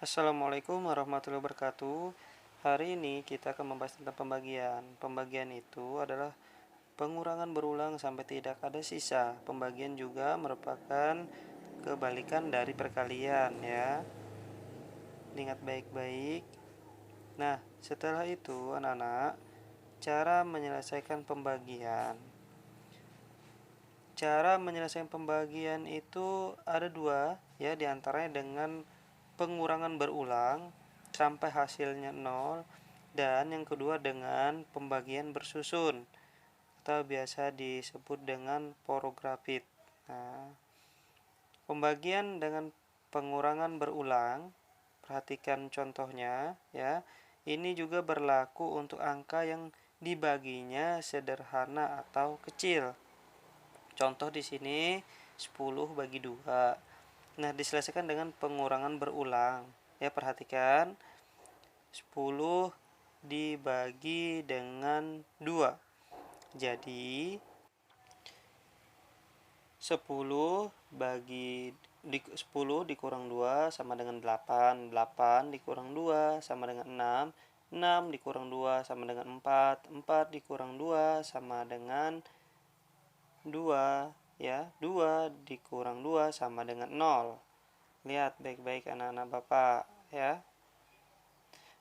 Assalamualaikum warahmatullahi wabarakatuh. Hari ini kita akan membahas tentang pembagian. Pembagian itu adalah pengurangan berulang sampai tidak ada sisa. Pembagian juga merupakan kebalikan dari perkalian ya. Ingat baik-baik. Nah, setelah itu anak-anak, cara menyelesaikan pembagian. Cara menyelesaikan pembagian itu ada dua ya, diantaranya dengan pengurangan berulang sampai hasilnya 0, dan yang kedua dengan pembagian bersusun atau biasa disebut dengan porografit. Nah, pembagian dengan pengurangan berulang, perhatikan contohnya ya. Ini juga berlaku untuk angka yang dibaginya sederhana atau kecil. Contoh di sini 10 bagi 2. Nah, diselesaikan dengan pengurangan berulang. Ya, perhatikan 10 dibagi dengan 2. Jadi 10 dikurang 2 sama dengan 8. 8 dikurang 2 sama dengan 6. 6 dikurang 2 sama dengan 4. 4 dikurang 2 sama dengan 2 ya. 2 dikurang 2 sama dengan 0. Lihat baik-baik anak-anak Bapak ya.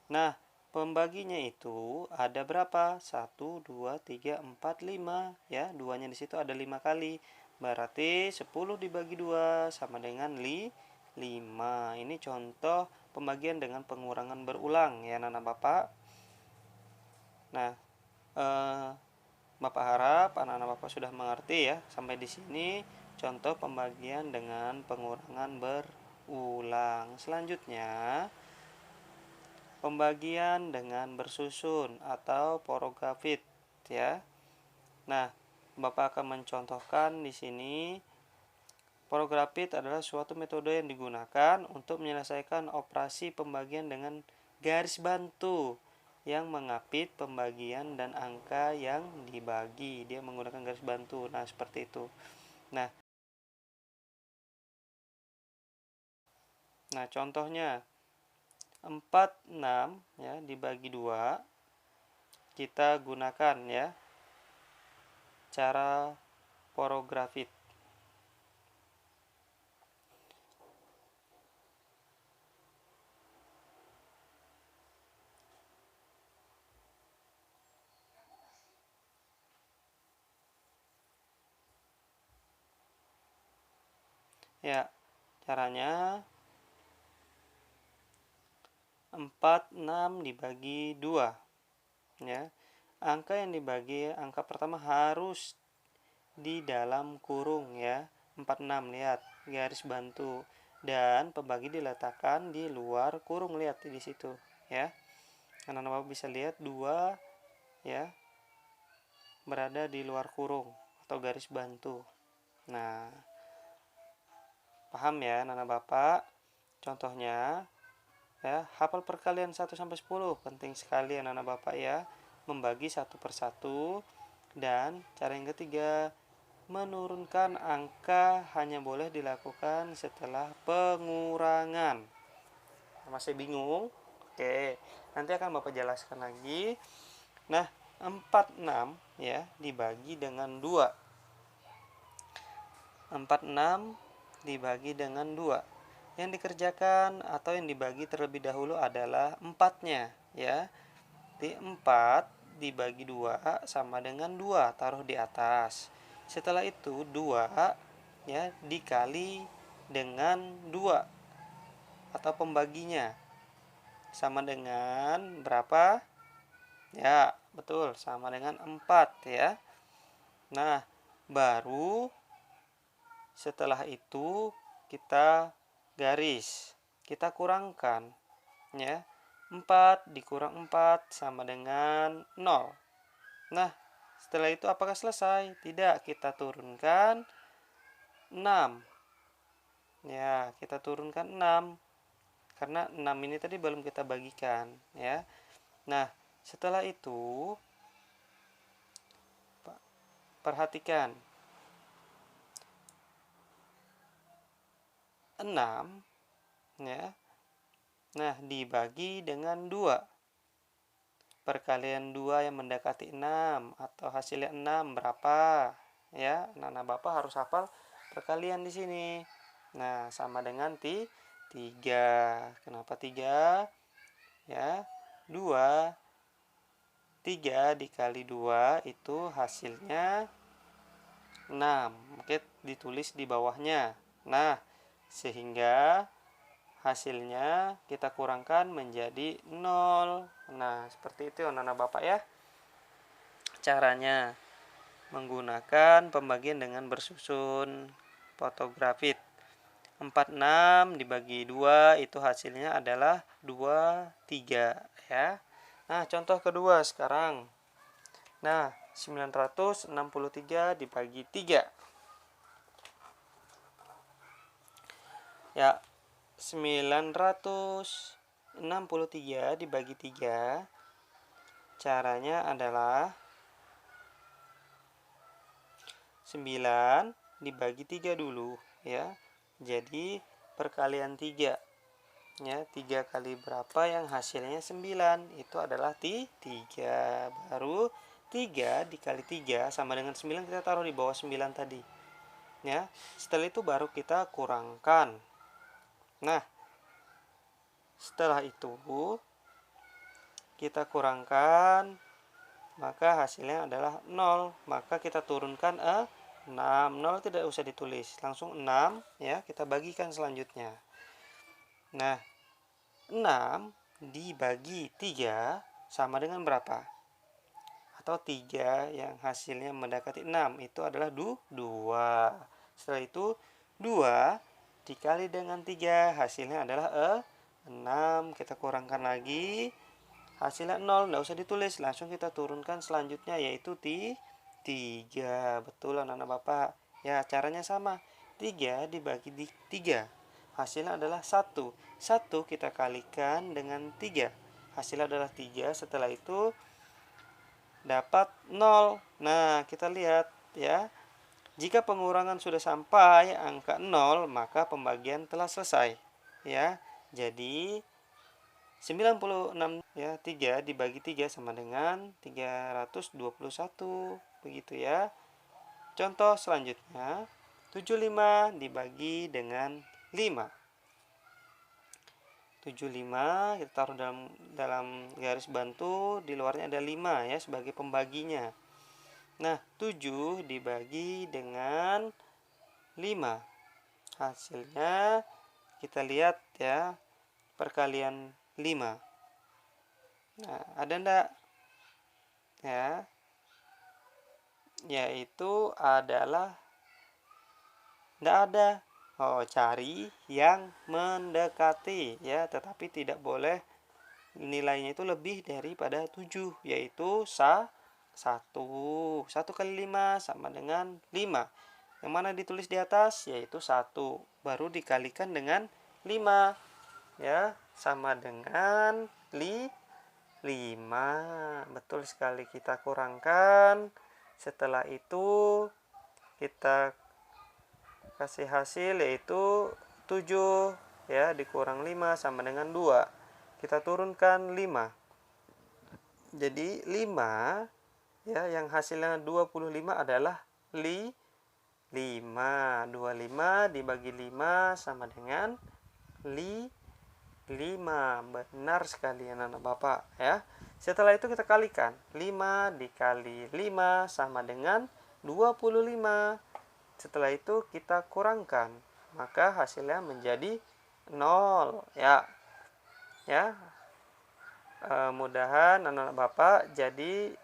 Nah, pembaginya itu ada berapa? 1, 2, 3, 4, 5 ya. Duanya di situ ada 5 kali. Berarti 10 dibagi 2 sama dengan 5. Ini contoh pembagian dengan pengurangan berulang ya anak-anak Bapak. Nah, Bapak harap anak-anak Bapak sudah mengerti ya. Sampai di sini contoh pembagian dengan pengurangan berulang. Selanjutnya, pembagian dengan bersusun atau porografit ya. Nah, Bapak akan mencontohkan di sini. Porografit adalah suatu metode yang digunakan untuk menyelesaikan operasi pembagian dengan garis bantu yang mengapit pembagian dan angka yang dibagi. Dia menggunakan garis bantu. Nah, seperti itu. Nah, contohnya 46 ya dibagi 2, kita gunakan ya cara porografit. Ya, caranya 46 dibagi 2 ya. Angka yang dibagi, angka pertama harus di dalam kurung ya. 46, lihat garis bantu, dan pembagi diletakkan di luar kurung, lihat di situ ya. Anak-anak bisa lihat 2 ya berada di luar kurung atau garis bantu. Nah, paham ya anak-anak Bapak? Contohnya ya, hafal perkalian 1 sampai 10. Penting sekali anak-anak Bapak ya, membagi satu persatu. Dan cara yang ketiga, menurunkan angka hanya boleh dilakukan setelah pengurangan. Masih bingung? Oke, nanti akan Bapak jelaskan lagi. Nah, 46 ya dibagi dengan 2. 46 dibagi dengan 2. Yang dikerjakan atau yang dibagi terlebih dahulu adalah 4-nya ya. Di 4 dibagi 2 sama dengan 2, taruh di atas. Setelah itu 2 ya dikali dengan 2 atau pembaginya sama dengan berapa? Ya, betul, sama dengan 4 ya. Nah, baru setelah itu kita garis, kita kurangkan ya. 4 dikurang 4 sama dengan 0. Nah, setelah itu apakah selesai? Tidak, kita turunkan 6 ya, kita turunkan 6 karena 6 ini tadi belum kita bagikan ya. Nah, setelah itu perhatikan 6 ya Nah, dibagi dengan 2. Perkalian 2 yang mendekati 6 atau hasilnya 6 berapa? Ya, anak-anak Bapak harus hafal perkalian di sini. Nah, sama dengan 3. Kenapa 3? Ya, 2. 3 dikali 2 itu hasilnya 6. Oke, ditulis di bawahnya. Nah, sehingga hasilnya kita kurangkan menjadi 0. Nah, seperti itu anak-anak Bapak ya. Caranya menggunakan pembagian dengan bersusun fotografit. 46 dibagi 2 itu hasilnya adalah 23 ya. Nah, contoh kedua sekarang. Nah, 963 dibagi 3. Ya, 963 dibagi 3 caranya adalah 9 dibagi 3 dulu ya. Jadi perkalian 3 ya, 3 kali berapa yang hasilnya 9 itu adalah 3. Baru 3 dikali 3 sama dengan 9, kita taruh di bawah 9 tadi ya. Setelah itu baru kita kurangkan. Nah, setelah itu kita kurangkan, maka hasilnya adalah 0. Maka kita turunkan 6. 0 tidak usah ditulis, langsung 6 ya, kita bagikan selanjutnya. Nah, 6 dibagi 3 sama dengan berapa? Atau 3 yang hasilnya mendekati 6 itu adalah 2. Setelah itu 2 dikali dengan 3 hasilnya adalah 6. Kita kurangkan lagi, hasilnya 0, tidak usah ditulis, langsung kita turunkan selanjutnya yaitu 3. Betul anak-anak Bapak ya, caranya sama. 3 dibagi 3 hasilnya adalah 1. 1 kita kalikan dengan 3 hasilnya adalah 3. Setelah itu dapat 0. Nah, kita lihat ya, jika pengurangan sudah sampai angka 0 maka pembagian telah selesai ya. Jadi 96 ya, 3 dibagi 3 sama dengan 321 begitu ya. Contoh selanjutnya 75 dibagi dengan 5. 75 kita taruh dalam garis bantu, di luarnya ada 5 ya sebagai pembaginya. Nah, 7 dibagi dengan 5 hasilnya kita lihat ya, perkalian 5. Nah, ada enggak? Ya. Yaitu adalah enggak ada. Oh, cari yang mendekati ya, tetapi tidak boleh nilainya itu lebih daripada 7, yaitu 1. 1 kali 5 sama dengan 5. Yang mana ditulis di atas yaitu 1. Baru dikalikan dengan 5 ya, sama dengan 5. Betul sekali, kita kurangkan. Setelah itu kita kasih hasil yaitu 7 ya, dikurang 5 sama dengan 2. Kita turunkan 5. Jadi 5 ya, yang hasilnya 25 adalah 5. 25 dibagi 5 sama dengan 5. Benar sekali anak-anak Bapak ya. Setelah itu kita kalikan. 5 dikali 5 sama dengan 25. Setelah itu kita kurangkan, maka hasilnya menjadi 0 ya. Ya. Mudahan anak-anak Bapak jadi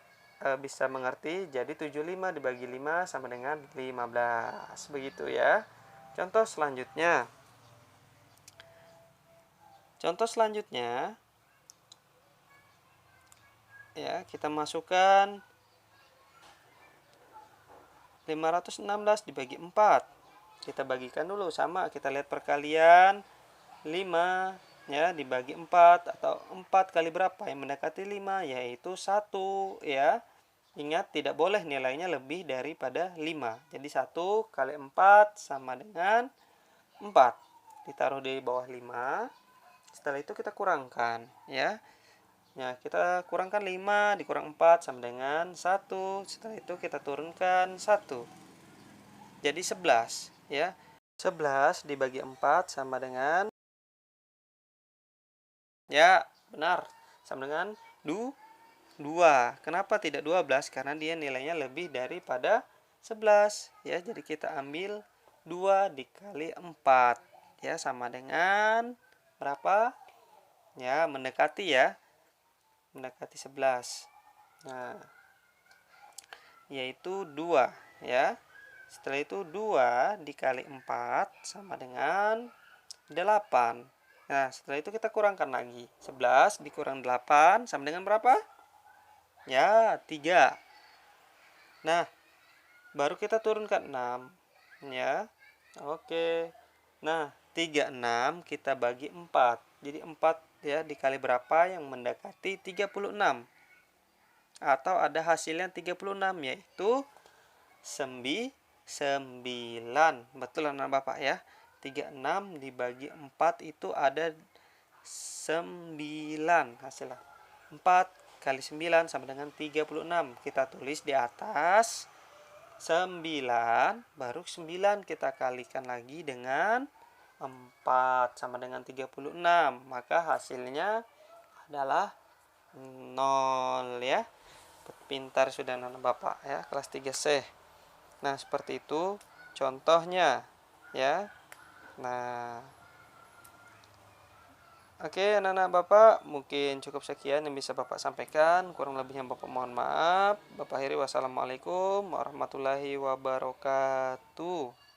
bisa mengerti. Jadi 75 dibagi 5 sama dengan 15. Begitu ya. Contoh selanjutnya. Ya, kita masukkan 516 dibagi 4. Kita bagikan dulu, sama kita lihat perkalian 5 ya dibagi 4, atau 4 kali berapa yang mendekati 5 yaitu 1 ya. Ingat, tidak boleh nilainya lebih daripada 5. Jadi 1 kali 4 sama dengan 4. Ditaruh di bawah 5. Setelah itu kita kurangkan, ya. Ya, kita kurangkan 5 dikurang 4 sama dengan 1. Setelah itu kita turunkan 1. Jadi 11, ya. 11 dibagi 4 sama dengan, ya, benar. Sama dengan 2. Kenapa tidak 12? Karena dia nilainya lebih daripada 11, ya. Jadi kita ambil 2 dikali 4, ya, sama dengan berapa? Ya, mendekati, ya. Mendekati 11. Nah, yaitu 2, ya. Setelah itu 2 dikali 4 sama dengan 8. Nah, setelah itu kita kurangkan lagi. 11 dikurang 8 sama dengan berapa? Ya, 3. Nah, baru kita turunkan 6, ya. Oke. Nah, 36 kita bagi 4. Jadi 4, ya, dikali berapa yang mendekati 36. Atau ada hasilnya 36, yaitu 9. Betul anak Bapak, ya. 36 dibagi 4 itu ada 9 hasilnya. 4 kali 9 sama dengan 36. Kita tulis di atas 9, baru 9 kita kalikan lagi dengan 4 sama dengan 36. Maka hasilnya adalah 0, ya. Pintar sudah anak Bapak, ya, kelas 3C. Nah, seperti itu contohnya, ya. Nah, oke, anak-anak Bapak, mungkin cukup sekian yang bisa Bapak sampaikan. Kurang lebihnya Bapak mohon maaf. Bapak akhiri, wassalamualaikum warahmatullahi wabarakatuh.